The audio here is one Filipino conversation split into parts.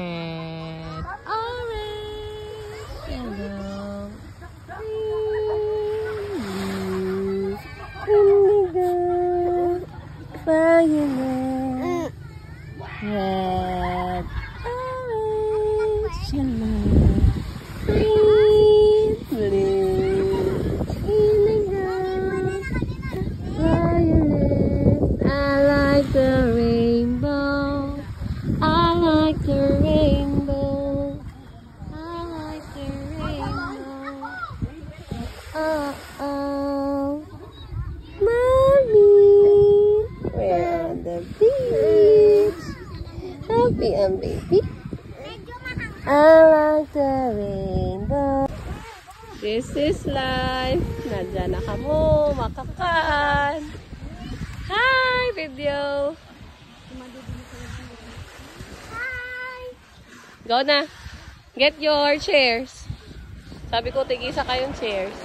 red, orange, yellow, green, blue, indigo, violet, red, orange, yellow, green, blue, indigo, violet. I like the rainbow. I like the rainbow. I like the rainbow. Uh-oh. Mommy, we're on the beach. Happy and baby. I like the rainbow. This is life. Nandyan na kamo, makakaan. Hi, video. Hi. Go na. Get your chairs. Sabi ko, tig-isa kayong chairs.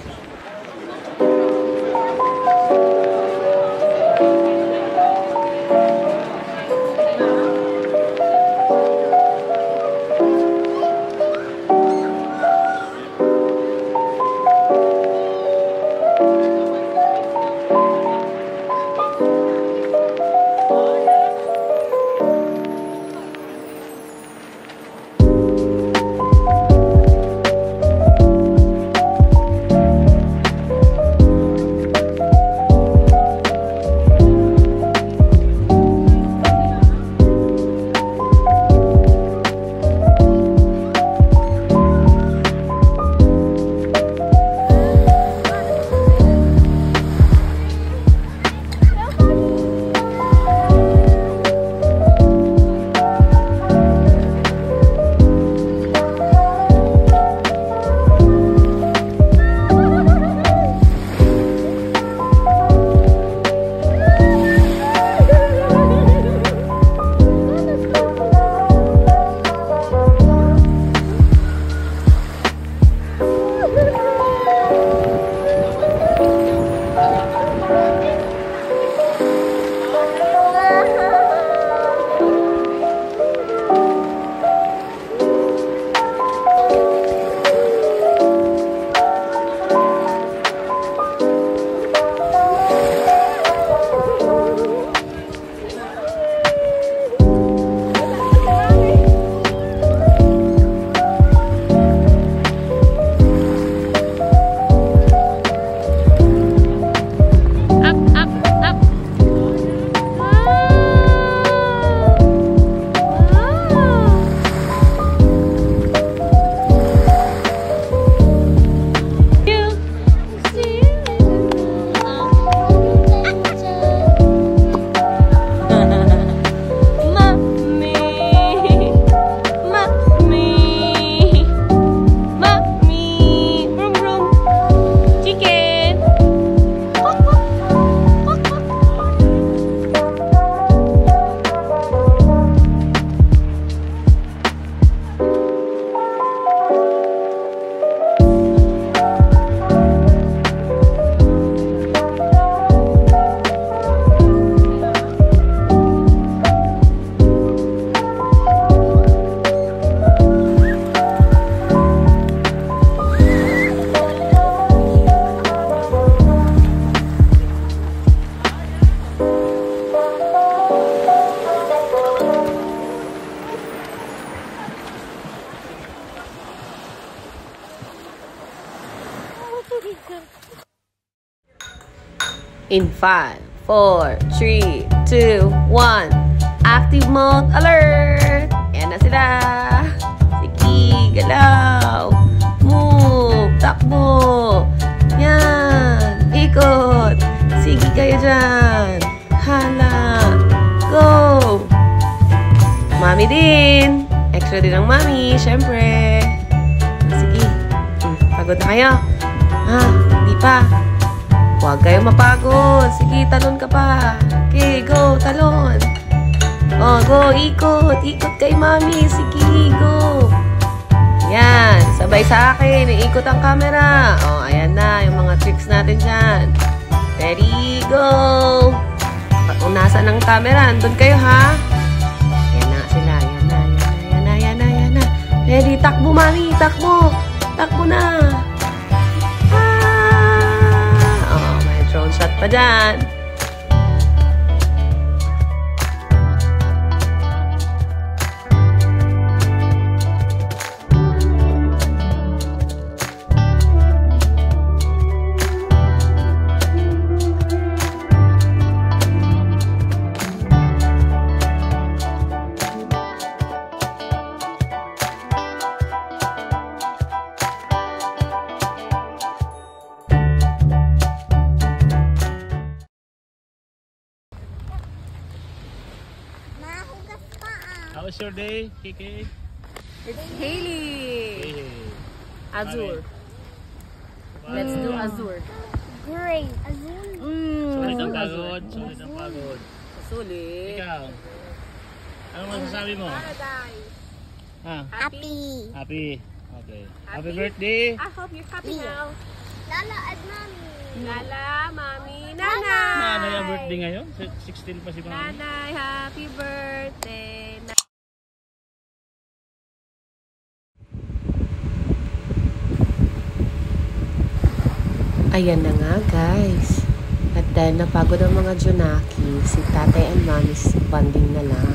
In 5, 4, 3, 2, 1. Active mode alert! Ayan na sila. Sige, galaw. Move, takbo. Yan, ikot. Sige kayo dyan. Hala. Go. Mami din. Extra din ang mami, syempre. Sige. Pagod na kayo? Ha? Hindi pa. Huwag kayong mapagod. Sige, talon ka pa. Okay, go, talon. Oh, go, ikot. Ikot kay mami. Sige, go. Yan, sabay sa akin. Iikot ang camera. Oh, ayan na, yung mga tricks natin dyan. Ready, go. Kung nasan ang camera, andun kayo, ha? Yan na sila. Yan na. Mami. Takbo. Takbo na. Oh, may drone shot pa dyan. How was your day, Kiki? It's Haley. Hey. Azure. Let's do Azure. Great. Azul. Sulit ang pagod. Sulit ang pagod. Sulit. Ikaw, ano masasabi mo? Ha? Happy. Happy. Okay. Happy birthday. I hope you're happy now. Lala at Mami. Lala, Mami, Nanay. Nanay ang birthday ngayon? 16 pa si Mami. Nanay, happy birthday. Ayan na nga guys. At dahil napagod ang mga Junaki, si Tatay and Mommy's bonding na lang.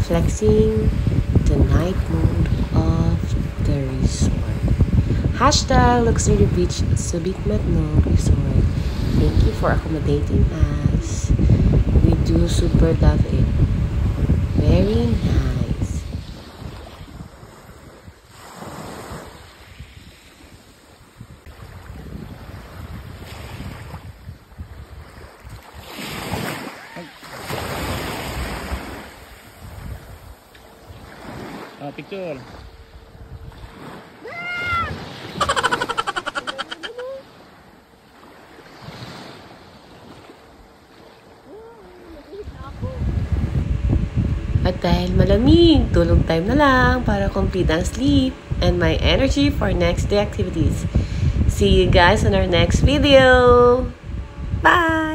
Flexing the night mode of the resort. Hashtag Luxury Beach Subic Matnog Resort. Thank you for accommodating us. We do super love it. Very nice. Oh, picture. At dahil malamig, tulog time na lang para complete ang sleep and my energy for next day activities. See you guys on our next video. Bye!